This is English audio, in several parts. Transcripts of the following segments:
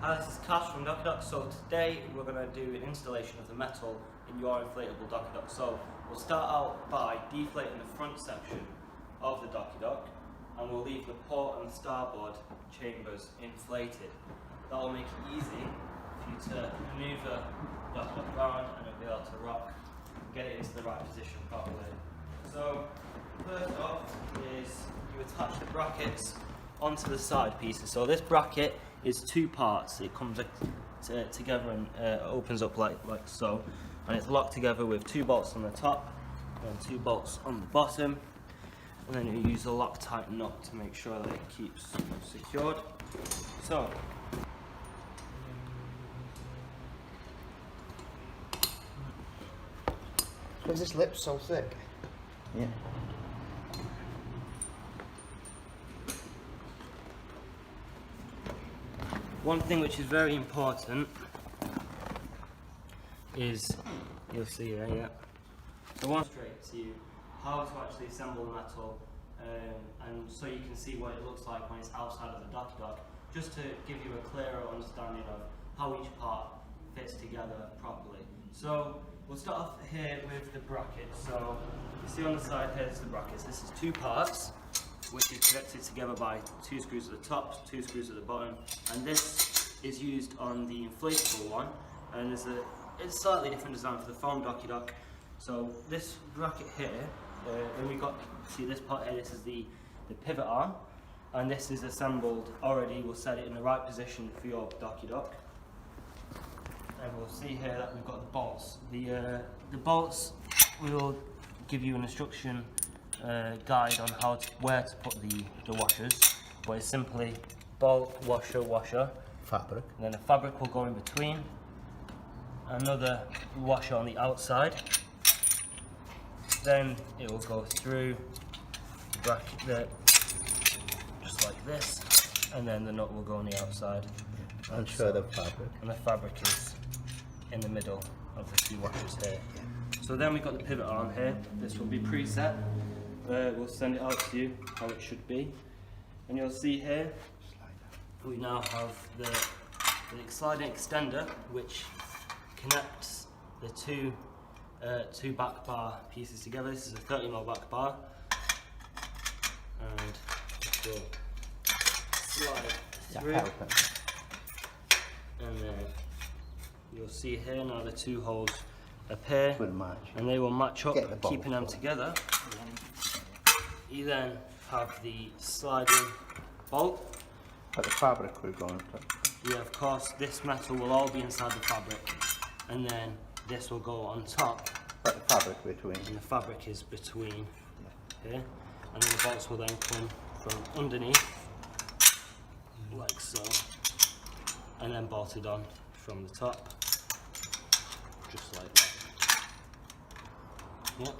Hi, this is Cash from DockyDock. So today we're going to do an installation of the metal in your inflatable DockyDock. So we'll start out by deflating the front section of the DockyDock, and we'll leave the port and starboard chambers inflated. That will make it easy for you to manoeuvre the DockyDock around and it'll be able to rock and get it into the right position properly. So first off is you attach the brackets onto the side pieces. So this bracket is two parts. It comes together and opens up like so, and it's locked together with two bolts on the top and two bolts on the bottom, and then you use a Loctite nut to make sure that it keeps secured. So because this lip's so thick. Yeah. one thing which is very important is, you'll see here, yeah. So one straight to you how to actually assemble the metal, and so you can see what it looks like when it's outside of the DockyDock, just to give you a clearer understanding of how each part fits together properly. So we'll start off here with the brackets. So you see on the side here is the brackets. This is two parts, which is connected together by two screws at the top, two screws at the bottom, and this is used on the inflatable one, and it's a slightly different design for the foam DockyDock. So this bracket here, and we got, see this part here, this is the pivot arm, and this is assembled already. We'll set it in the right position for your DockyDock, and we'll see here that we've got the bolts. The bolts will give you an instruction guide on where to put the washers, but it's simply bolt, washer, Fabric. and then the fabric will go in between, another washer on the outside, then it will go through the bracket there, just like this, and then the nut will go on the outside. And show the fabric. And the fabric is in the middle of the two washers here. So then we've got the pivot arm here. This will be preset. We'll send it out to you how it should be, and you'll see here we now have the sliding extender, which connects the two back bar pieces together. This is a 30mm back bar, and it will slide through, and then you'll see here now the two holes appear, and they will match up, keeping them together. You then have the sliding bolt. But the fabric will go on top. Yeah, of course, this metal will all be inside the fabric, and then this will go on top. But the fabric between. And the fabric is between here, and then the bolts will then come from underneath, like so, and then bolted on from the top, just like that. Yep.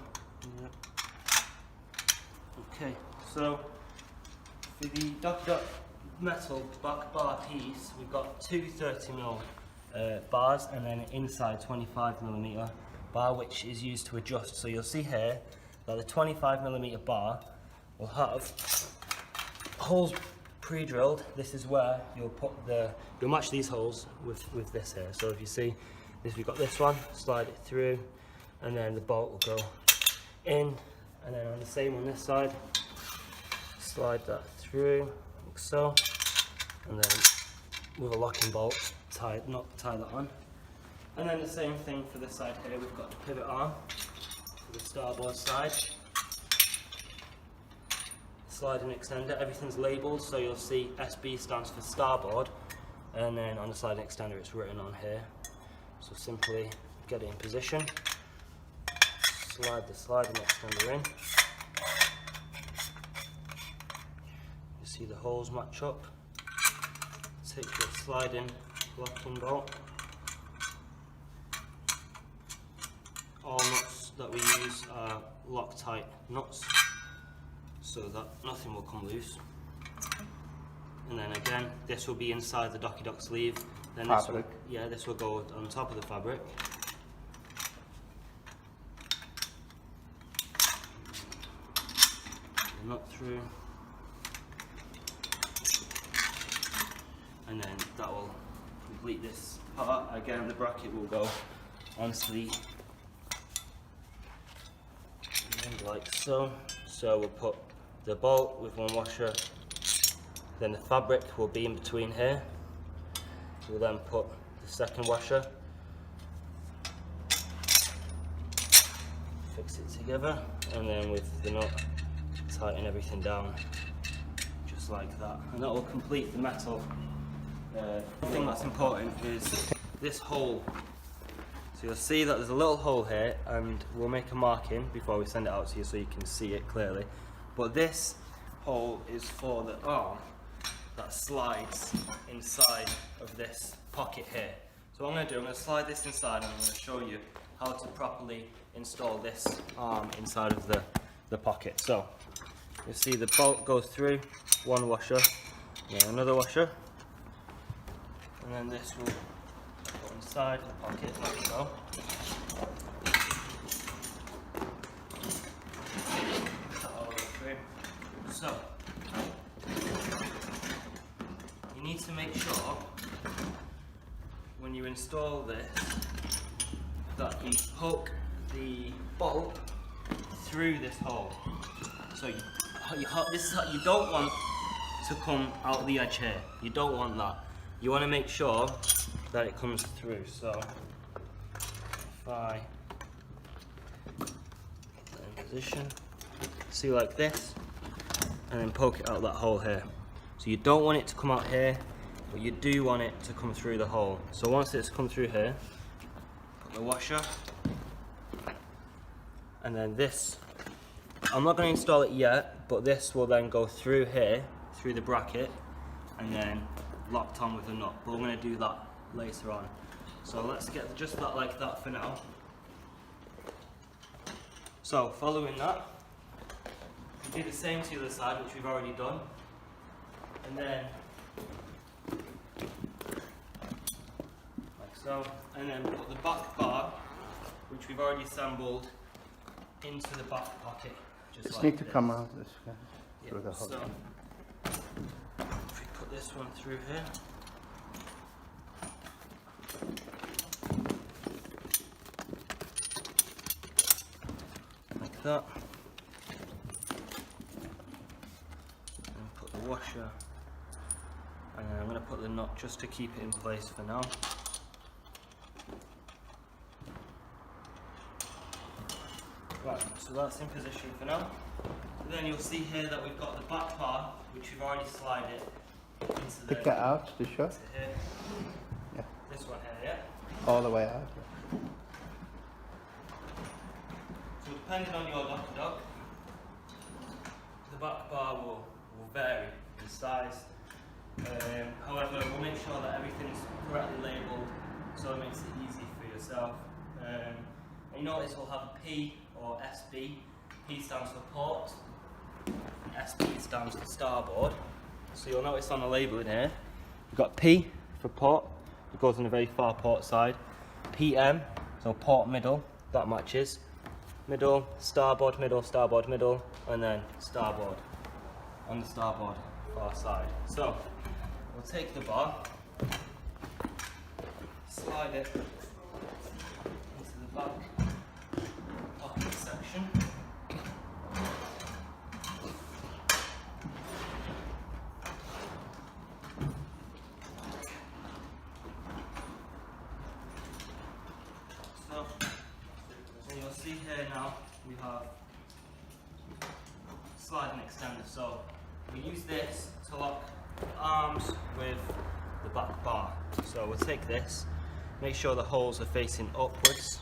Okay, so for the DockyDock metal back bar piece, we've got two 30mm bars, and then an inside 25mm bar, which is used to adjust. So you'll see here that the 25mm bar will have holes pre-drilled. This is where you'll match these holes with this here. So if you see this, we've got this one, slide it through, and then the bolt will go in, and then on the same on this side, slide through like so, and then with a locking bolt tie that on. And then the same thing for this side here. We've got the pivot arm for the starboard side, sliding extender. Everything's labelled, so you'll see SB stands for starboard, and then on the sliding extender it's written on here. So simply get it in position, slide the sliding extender in. You see the holes match up. Take your sliding locking bolt. All nuts that we use are Loctite nuts, so that nothing will come loose. And then again, this will be inside the DockyDock sleeve. Then this will go on top of the fabric. The nut through, and then that will complete this part, again the bracket will go onto the end like so. So we'll put the bolt with one washer, then the fabric will be in between here. We'll then put the second washer, fix it together, and then with the nut tighten everything down just like that, and that will complete the metal. The thing that's important is this hole. So you'll see that there's a little hole here, and we'll make a marking before we send it out to you so you can see it clearly. But this hole is for the arm that slides inside of this pocket here. So what I'm going to do, I'm going to slide this inside and I'm going to show you how to properly install this arm inside of the pocket. So you'll see the bolt goes through one washer, then another washer, and then this will go inside the pocket like so. All the way through. So you need to make sure when you install this that you hook the bolt through this hole. So you don't want to come out the edge here. You don't want that. You want to make sure that it comes through. So if I put that in position, see like this, and then poke it out that hole here. So you don't want it to come out here, but you do want it to come through the hole. So once it's come through here, put the washer, and then this, I'm not going to install it yet, but this will then go through here, through the bracket, and then locked on with a nut. But we're going to do that later on. So let's get just that like that for now. So following that, do the same to the other side, which we've already done, and then like so, and then put the back bar, which we've already assembled, into the back pocket. Just like need to this. come out this way, Yeah, through the hole. so if we put this one through here, like that, and put the washer, and then I'm going to put the nut just to keep it in place for now. Right, so that's in position for now. And then you'll see here that we've got the back bar, which we've already slided into the... Pick it out to show. into here. Yeah. This one here, yeah? All the way out. So depending on your DockyDock, the back bar will vary in size. However, we'll make sure that everything's correctly labelled so it makes it easy for yourself. And you notice we'll have a P or SB. P stands for port, SB stands for starboard. So you'll notice on the label in here, we've got P for port, it goes on the very far port side. PM, so port middle, that matches. Middle, starboard, middle, and then starboard on the starboard far side. So we'll take the bar, slide it into the back pocket section. So you'll see here now we have slide and extender. So we use this to lock the arms with the back bar. So we'll take this, make sure the holes are facing upwards,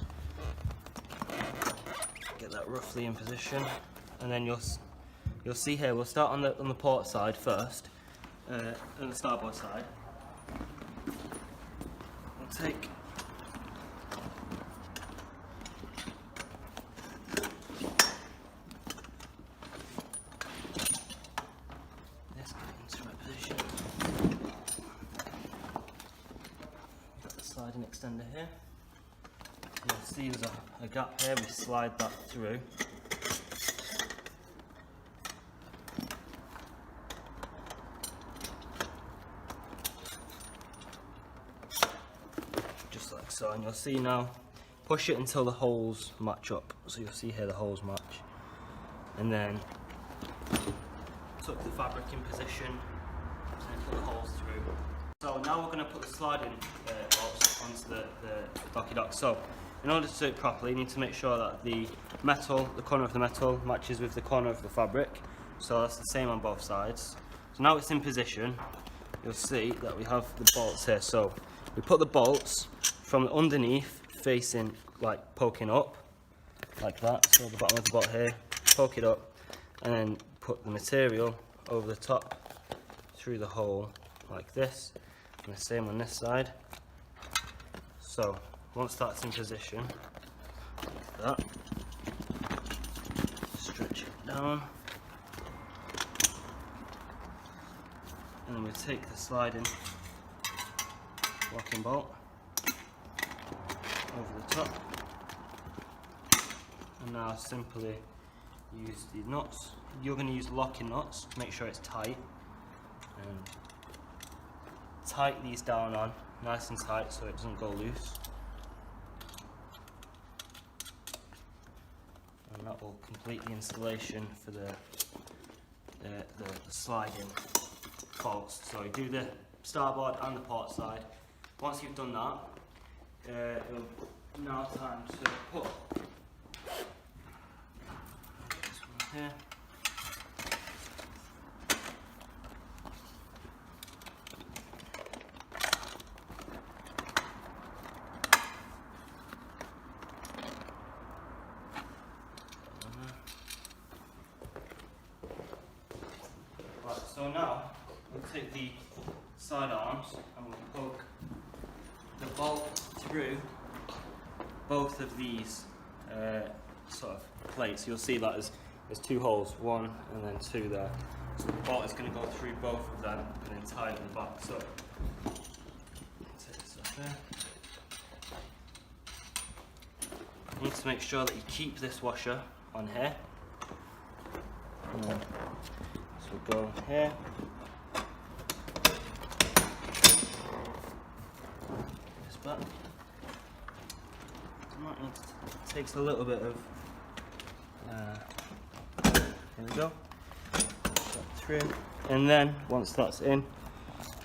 get that roughly in position, and then you'll see here we'll start on the port side first, on the starboard side. We'll take this into right position. Got the sliding extender here. You'll see there's a gap here, we slide that through. so, and you'll see now, push it until the holes match up. So you'll see here the holes match. And then tuck the fabric in position and put the holes through. So now we're going to put the sliding bolts onto the DockyDock. So in order to do it properly, you need to make sure that the corner of the metal matches with the corner of the fabric. So that's the same on both sides. So now it's in position, you'll see that we have the bolts here. So we put the bolts from underneath facing, like poking up, like that. So the bottom of the bolt here, poke it up, and then put the material over the top through the hole like this, and the same on this side. So once that's in position, like that, stretch it down, and then we take the sliding locking bolt over the top, and now simply use the nuts. You're going to use locking nuts to make sure it's tight, and tight these down on nice and tight so it doesn't go loose, and that will complete the installation for the sliding bolts. So you do the starboard and the port side. Once you've done that, it'll now time to put this one here. Right, so now we'll take the side arms and we'll poke the bolt through both of these sort of plates. You'll see that there's two holes, one and then two there. So the bolt is going to go through both of them and then tie it in the back. So take this off there. You need to make sure that you keep this washer on here. So we'll go here. This back. It takes a little bit of. Here we go. That through, and then once that's in,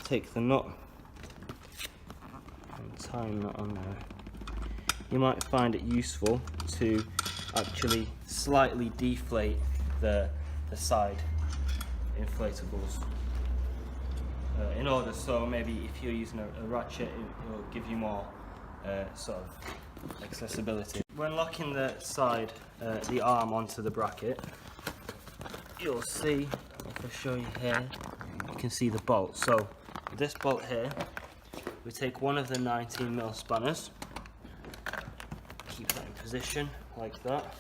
take the nut and tie a nut on there. You might find it useful to actually slightly deflate the side inflatables in order, so maybe if you're using a ratchet, it will give you more sort of accessibility. When locking the side, the arm onto the bracket, you'll see, if I show you here, you can see the bolt. So with this bolt here, we take one of the 19mm spanners, keep that in position like that,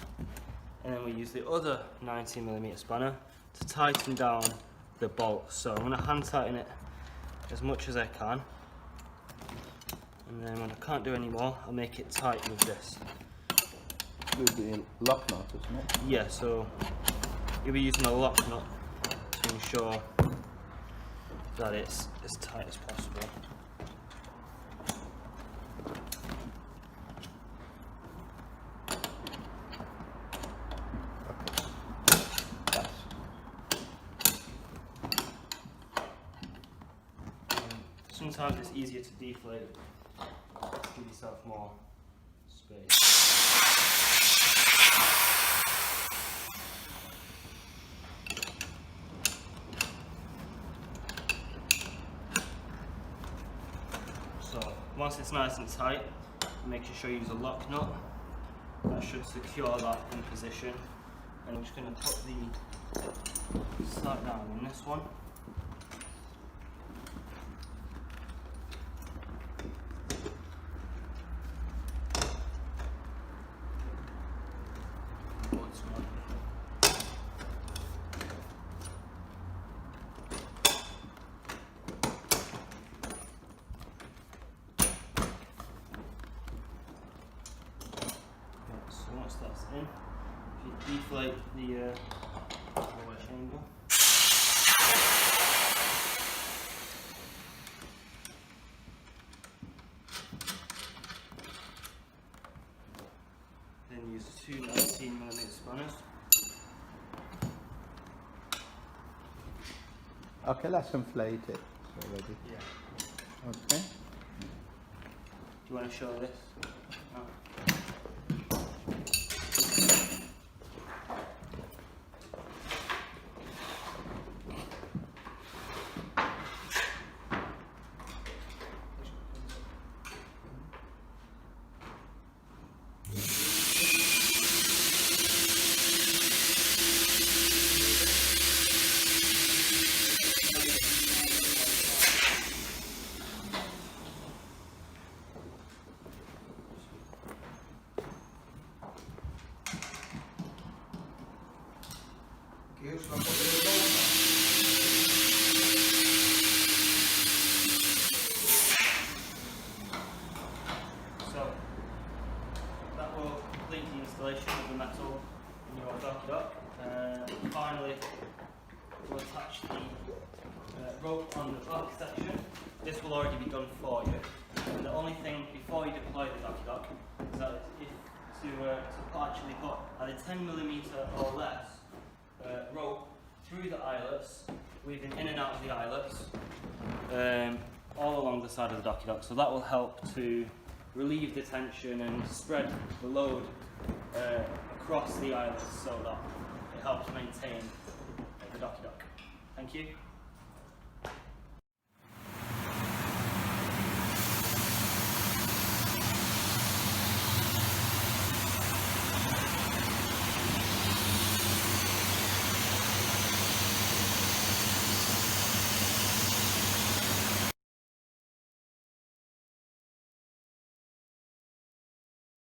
and then we use the other 19mm spanner to tighten down the bolt. So I'm going to hand tighten it as much as I can, and then when I can't do any more, I'll make it tight with this. With the lock nut, isn't it? Yeah, so you'll be using a lock nut to ensure that it's as tight as possible. Sometimes it's easier to deflate to give yourself more space. So once it's nice and tight, make sure you use a lock nut. That should secure that in position. And I'm just going to put the side down in this one. So once that's in, if you deflate the lower chamber, Okay, let's inflate it. It's already. Yeah. Okay. Do you want to show this? No. So that will complete the installation of the metal in your DockyDock. Finally, we'll attach the rope on the back section. This will already be done for you. And the only thing before you deploy the DockyDock is that to actually put either 10mm or less rope through the eyelets, weaving in and out of the eyelets, all along the side of the DockyDock. So that will help to relieve the tension and spread the load across the eyelets so that it helps maintain the DockyDock. Thank you.